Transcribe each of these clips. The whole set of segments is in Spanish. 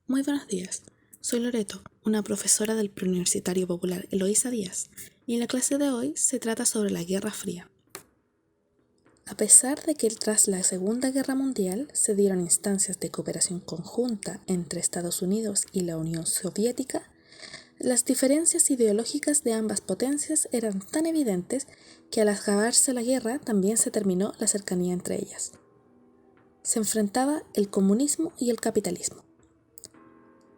Muy buenos días, soy Loreto, una profesora del Preuniversitario Popular Eloísa Díaz, y en la clase de hoy se trata sobre la Guerra Fría. A pesar de que tras la Segunda Guerra Mundial se dieron instancias de cooperación conjunta entre Estados Unidos y la Unión Soviética, las diferencias ideológicas de ambas potencias eran tan evidentes que al acabarse la guerra también se terminó la cercanía entre ellas. Se enfrentaba el comunismo y el capitalismo.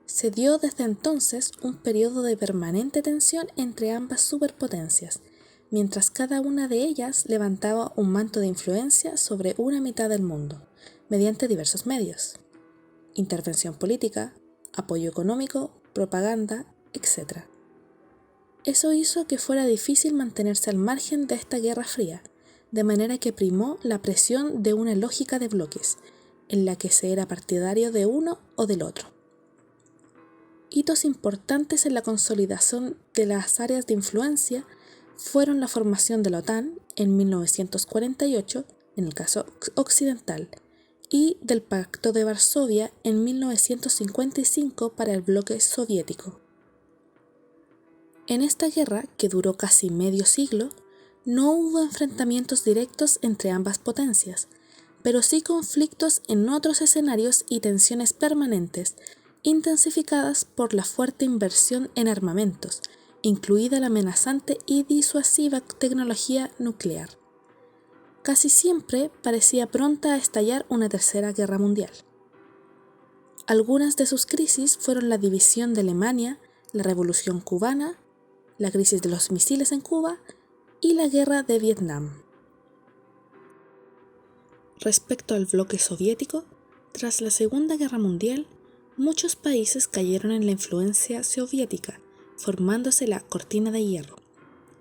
Se dio desde entonces un periodo de permanente tensión entre ambas superpotencias, mientras cada una de ellas levantaba un manto de influencia sobre una mitad del mundo, mediante diversos medios: intervención política, apoyo económico, propaganda, etc. Eso hizo que fuera difícil mantenerse al margen de esta Guerra Fría, de manera que primó la presión de una lógica de bloques, en la que se era partidario de uno o del otro. Hitos importantes en la consolidación de las áreas de influencia fueron la formación de la OTAN en 1948, en el caso occidental, y del Pacto de Varsovia en 1955 para el bloque soviético. En esta guerra, que duró casi medio siglo, no hubo enfrentamientos directos entre ambas potencias, pero sí conflictos en otros escenarios y tensiones permanentes, intensificadas por la fuerte inversión en armamentos, incluida la amenazante y disuasiva tecnología nuclear. Casi siempre parecía pronta a estallar una tercera guerra mundial. Algunas de sus crisis fueron la división de Alemania, la Revolución cubana, la crisis de los misiles en Cuba y la guerra de Vietnam. Respecto al bloque soviético, tras la Segunda Guerra Mundial, muchos países cayeron en la influencia soviética, formándose la cortina de hierro,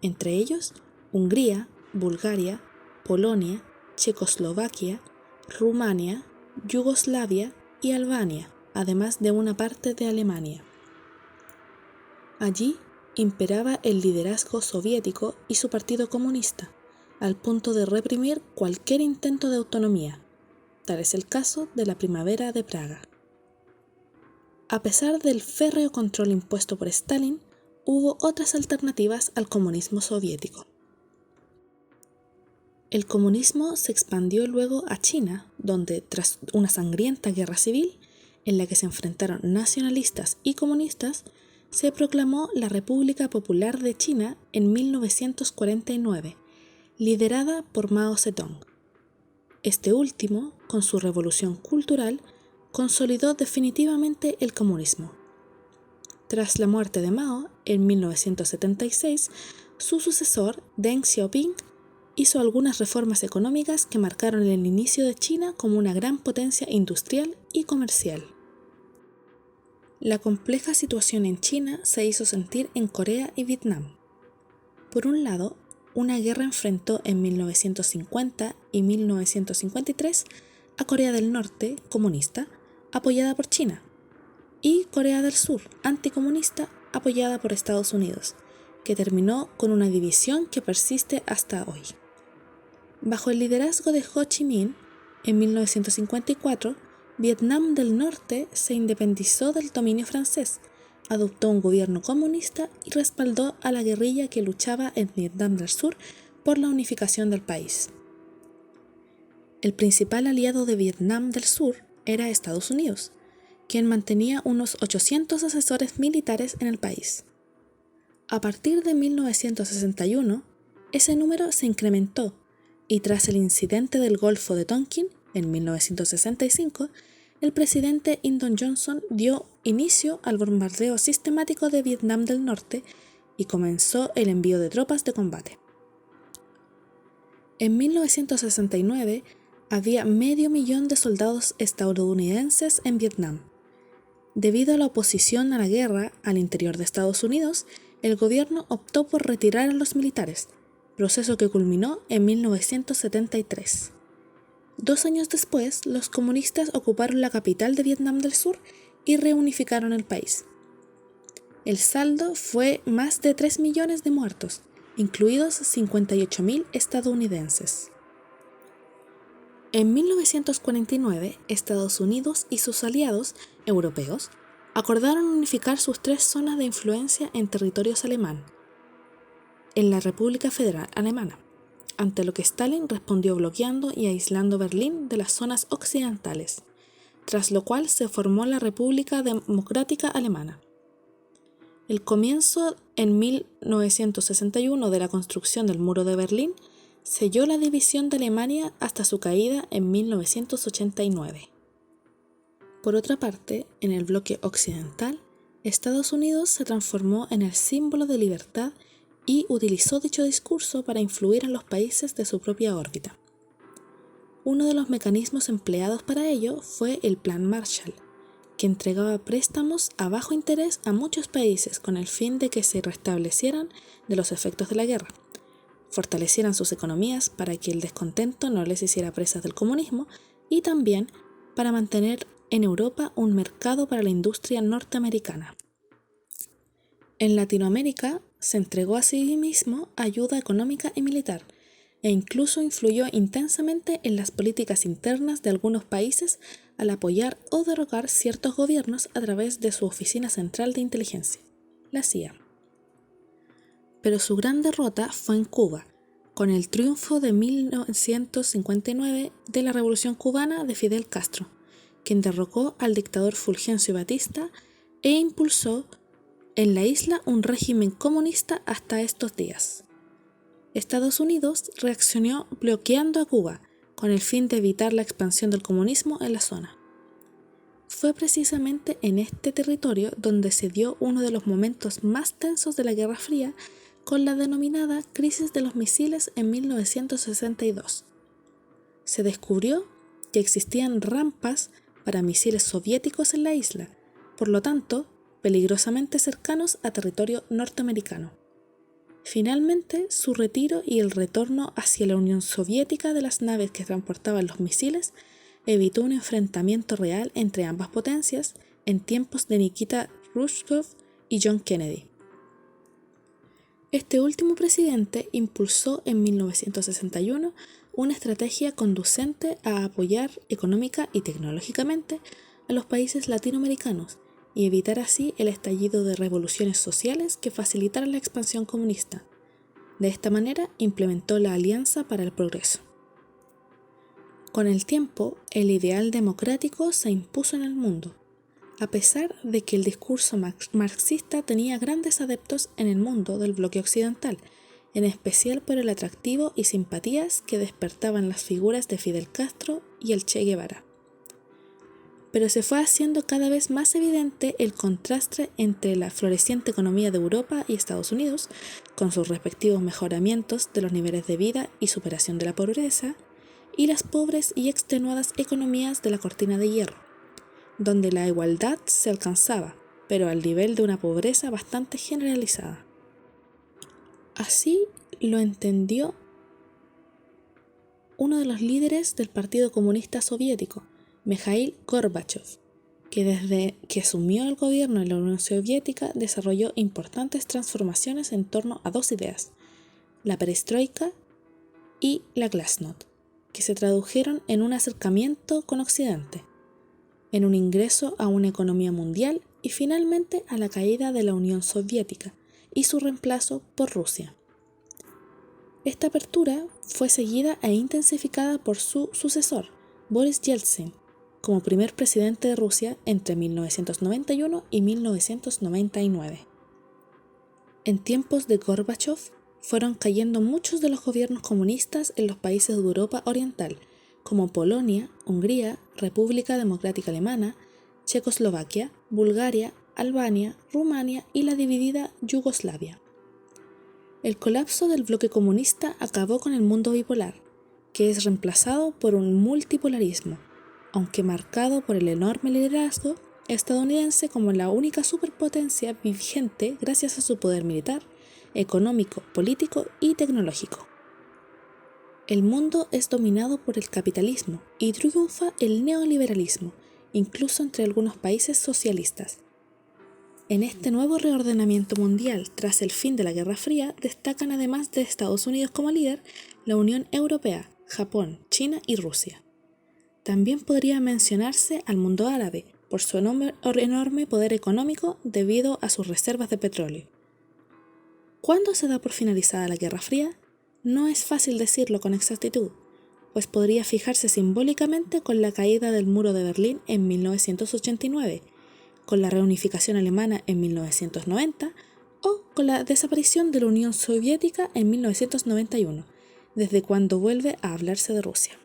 entre ellos Hungría, Bulgaria, Polonia, Checoslovaquia, Rumania, Yugoslavia y Albania, además de una parte de Alemania. Allí imperaba el liderazgo soviético y su partido comunista, al punto de reprimir cualquier intento de autonomía. Tal es el caso de la Primavera de Praga. A pesar del férreo control impuesto por Stalin, hubo otras alternativas al comunismo soviético. El comunismo se expandió luego a China, donde, tras una sangrienta guerra civil, en la que se enfrentaron nacionalistas y comunistas, se proclamó la República Popular de China en 1949, liderada por Mao Zedong. Este último, con su revolución cultural, consolidó definitivamente el comunismo. Tras la muerte de Mao, en 1976, su sucesor, Deng Xiaoping, hizo algunas reformas económicas que marcaron el inicio de China como una gran potencia industrial y comercial. La compleja situación en China se hizo sentir en Corea y Vietnam. Por un lado, una guerra enfrentó en 1950 y 1953 a Corea del Norte, comunista, apoyada por China, y Corea del Sur, anticomunista, apoyada por Estados Unidos, que terminó con una división que persiste hasta hoy. Bajo el liderazgo de Ho Chi Minh, en 1954, Vietnam del Norte se independizó del dominio francés, adoptó un gobierno comunista y respaldó a la guerrilla que luchaba en Vietnam del Sur por la unificación del país. El principal aliado de Vietnam del Sur era Estados Unidos, quien mantenía unos 800 asesores militares en el país. A partir de 1961, ese número se incrementó y tras el incidente del Golfo de Tonkin, en 1965, el presidente Lyndon Johnson dio inicio al bombardeo sistemático de Vietnam del Norte y comenzó el envío de tropas de combate. En 1969 había 500.000 de soldados estadounidenses en Vietnam. Debido a la oposición a la guerra al interior de Estados Unidos, el gobierno optó por retirar a los militares, proceso que culminó en 1973. 2 años después, los comunistas ocuparon la capital de Vietnam del Sur y reunificaron el país. El saldo fue más de 3 millones de muertos, incluidos 58.000 estadounidenses. En 1949, Estados Unidos y sus aliados europeos acordaron unificar sus 3 zonas de influencia en territorios alemán, en la República Federal Alemana, ante lo que Stalin respondió bloqueando y aislando Berlín de las zonas occidentales, tras lo cual se formó la República Democrática Alemana. El comienzo en 1961 de la construcción del Muro de Berlín selló la división de Alemania hasta su caída en 1989. Por otra parte, en el bloque occidental, Estados Unidos se transformó en el símbolo de libertad y utilizó dicho discurso para influir en los países de su propia órbita. Uno de los mecanismos empleados para ello fue el Plan Marshall, que entregaba préstamos a bajo interés a muchos países con el fin de que se restablecieran de los efectos de la guerra, fortalecieran sus economías para que el descontento no les hiciera presas del comunismo y también para mantener en Europa un mercado para la industria norteamericana. En Latinoamérica se entregó asimismo ayuda económica y militar, e incluso influyó intensamente en las políticas internas de algunos países al apoyar o derrocar ciertos gobiernos a través de su Oficina Central de Inteligencia, la CIA. Pero su gran derrota fue en Cuba, con el triunfo de 1959 de la Revolución Cubana de Fidel Castro, quien derrocó al dictador Fulgencio Batista e impulsó en la isla un régimen comunista hasta estos días. Estados Unidos reaccionó bloqueando a Cuba con el fin de evitar la expansión del comunismo en la zona. Fue precisamente en este territorio donde se dio uno de los momentos más tensos de la Guerra Fría, con la denominada crisis de los misiles en 1962. Se descubrió que existían rampas para misiles soviéticos en la isla, por lo tanto, peligrosamente cercanos a territorio norteamericano. Finalmente, su retiro y el retorno hacia la Unión Soviética de las naves que transportaban los misiles evitó un enfrentamiento real entre ambas potencias en tiempos de Nikita Khrushchev y John Kennedy. Este último presidente impulsó en 1961 una estrategia conducente a apoyar económica y tecnológicamente a los países latinoamericanos y evitar así el estallido de revoluciones sociales que facilitaran la expansión comunista. De esta manera implementó la Alianza para el Progreso. Con el tiempo, el ideal democrático se impuso en el mundo, a pesar de que el discurso marxista tenía grandes adeptos en el mundo del bloque occidental, en especial por el atractivo y simpatías que despertaban las figuras de Fidel Castro y el Che Guevara. Pero se fue haciendo cada vez más evidente el contraste entre la floreciente economía de Europa y Estados Unidos, con sus respectivos mejoramientos de los niveles de vida y superación de la pobreza, y las pobres y extenuadas economías de la cortina de hierro, donde la igualdad se alcanzaba, pero al nivel de una pobreza bastante generalizada. Así lo entendió uno de los líderes del Partido Comunista Soviético, Mikhail Gorbachev, que desde que asumió el gobierno en la Unión Soviética desarrolló importantes transformaciones en torno a 2 ideas, la perestroika y la glasnost, que se tradujeron en un acercamiento con Occidente, en un ingreso a una economía mundial y finalmente a la caída de la Unión Soviética y su reemplazo por Rusia. Esta apertura fue seguida e intensificada por su sucesor, Boris Yeltsin, como primer presidente de Rusia entre 1991 y 1999. En tiempos de Gorbachev fueron cayendo muchos de los gobiernos comunistas en los países de Europa Oriental, como Polonia, Hungría, República Democrática Alemana, Checoslovaquia, Bulgaria, Albania, Rumania y la dividida Yugoslavia. El colapso del bloque comunista acabó con el mundo bipolar, que es reemplazado por un multipolarismo, aunque marcado por el enorme liderazgo estadounidense como la única superpotencia vigente gracias a su poder militar, económico, político y tecnológico. El mundo es dominado por el capitalismo y triunfa el neoliberalismo, incluso entre algunos países socialistas. En este nuevo reordenamiento mundial tras el fin de la Guerra Fría destacan además de Estados Unidos como líder, la Unión Europea, Japón, China y Rusia. También podría mencionarse al mundo árabe, por su enorme poder económico debido a sus reservas de petróleo. ¿Cuándo se da por finalizada la Guerra Fría? No es fácil decirlo con exactitud, pues podría fijarse simbólicamente con la caída del muro de Berlín en 1989, con la reunificación alemana en 1990 o con la desaparición de la Unión Soviética en 1991, desde cuando vuelve a hablarse de Rusia.